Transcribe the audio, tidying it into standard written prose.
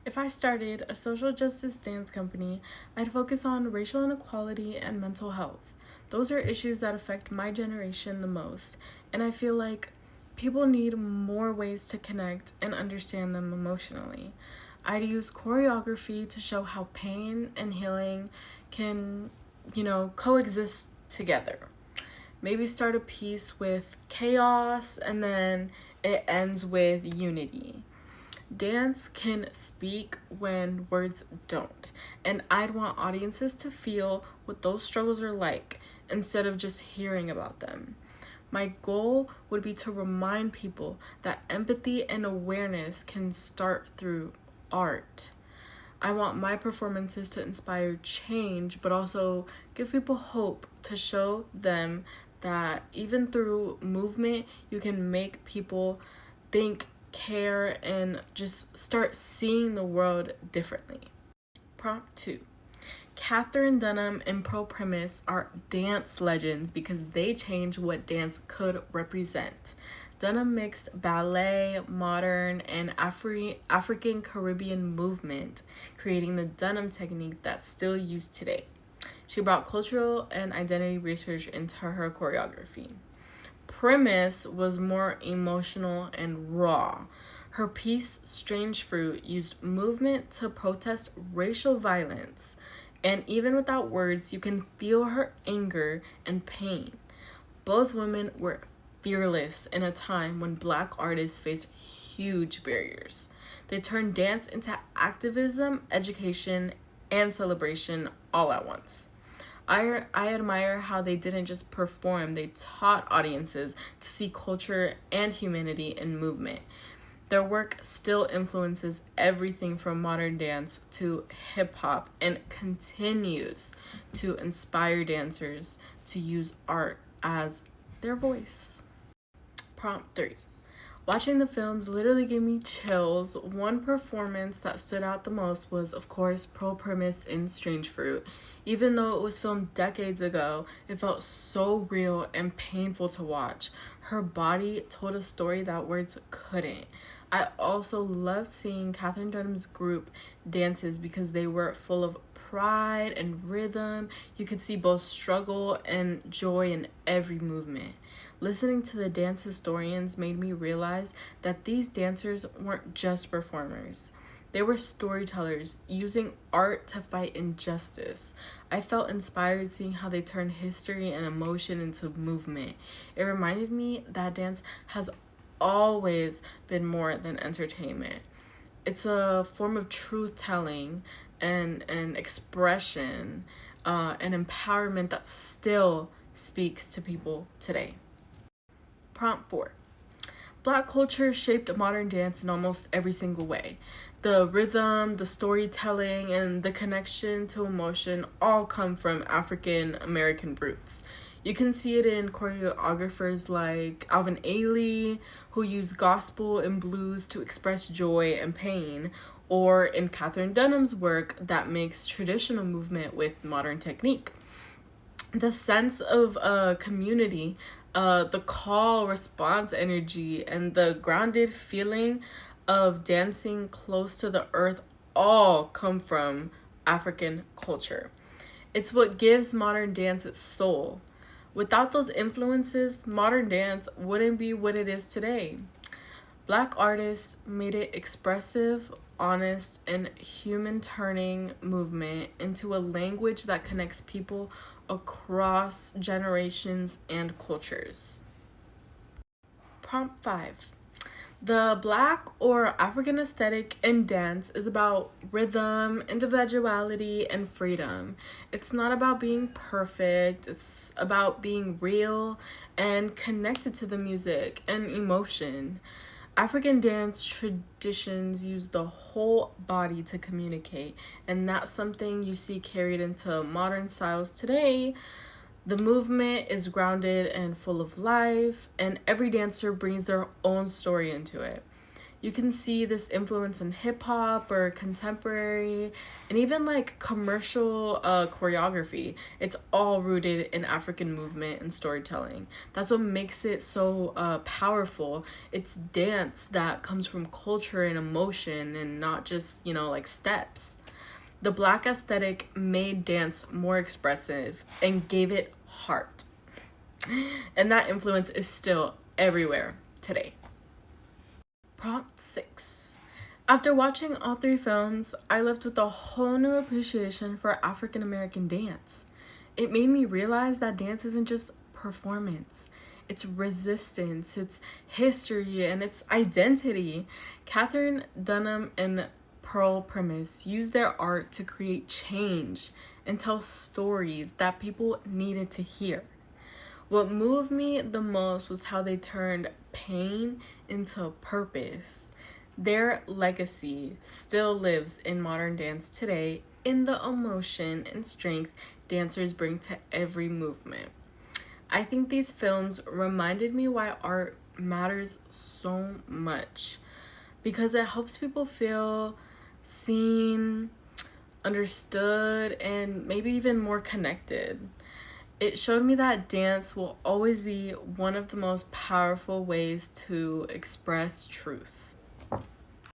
If I started a social justice dance company, I'd focus on racial inequality and mental health. Those are issues that affect my generation the most, and I feel like people need more ways to connect and understand them emotionally. I'd use choreography to show how pain and healing can, coexist together. Maybe start a piece with chaos and then it ends with unity. Dance can speak when words don't, and I'd want audiences to feel what those struggles are like instead of just hearing about them. My goal would be to remind people that empathy and awareness can start through art. I want my performances to inspire change, but also give people hope to show them that even through movement, you can make people think, care, and just start seeing the world differently. Prompt 2. Catherine Dunham and Pro Premise are dance legends because they changed what dance could represent. Dunham mixed ballet, modern, and African Caribbean movement, creating the Dunham technique that's still used today. She brought cultural and identity research into her choreography. Premise was more emotional and raw. Her piece, Strange Fruit, used movement to protest racial violence, and even without words, you can feel her anger and pain. Both women were fearless in a time when Black artists faced huge barriers. They turned dance into activism, education, and celebration all at once. I admire how they didn't just perform, they taught audiences to see culture and humanity in movement. Their work still influences everything from modern dance to hip hop and continues to inspire dancers to use art as their voice. Prompt 3. Watching the films literally gave me chills. One performance that stood out the most was, of course, Pro Premise in Strange Fruit. Even though it was filmed decades ago, it felt so real and painful to watch. Her body told a story that words couldn't. I also loved seeing Catherine Dunham's group dances because they were full of pride and rhythm. You could see both struggle and joy in every movement. Listening to the dance historians made me realize that these dancers weren't just performers. They were storytellers using art to fight injustice. I felt inspired seeing how they turned history and emotion into movement. It reminded me that dance has always been more than entertainment. It's a form of truth telling and expression and empowerment that still speaks to people today. Prompt 4. Black culture shaped modern dance in almost every single way. The rhythm, the storytelling, and the connection to emotion all come from African American roots. You can see it in choreographers like Alvin Ailey, who use gospel and blues to express joy and pain, or in Catherine Dunham's work that makes traditional movement with modern technique. The sense of community, the call response energy, and the grounded feeling of dancing close to the earth all come from African culture. It's what gives modern dance its soul. Without those influences, modern dance wouldn't be what it is today. Black artists made it expressive, honest, and human turning movement into a language that connects people across generations and cultures. Prompt 5. The Black or African aesthetic in dance is about rhythm, individuality, and freedom. It's not about being perfect, it's about being real and connected to the music and emotion. African dance traditions use the whole body to communicate, and that's something you see carried into modern styles today. The movement is grounded and full of life, and every dancer brings their own story into it. You can see this influence in hip hop or contemporary and even like commercial choreography. It's all rooted in African movement and storytelling. That's what makes it so powerful. It's dance that comes from culture and emotion and not just, like steps. The black aesthetic made dance more expressive and gave it heart. And that influence is still everywhere today. Prompt 6. After watching all 3 films, I left with a whole new appreciation for African American dance. It made me realize that dance isn't just performance, it's resistance, it's history, and it's identity. Catherine Dunham and Pearl Primus used their art to create change and tell stories that people needed to hear. What moved me the most was how they turned pain into purpose. Their legacy still lives in modern dance today in the emotion and strength dancers bring to every movement. I think these films reminded me why art matters so much because it helps people feel seen, understood, and maybe even more connected. It showed me that dance will always be one of the most powerful ways to express truth.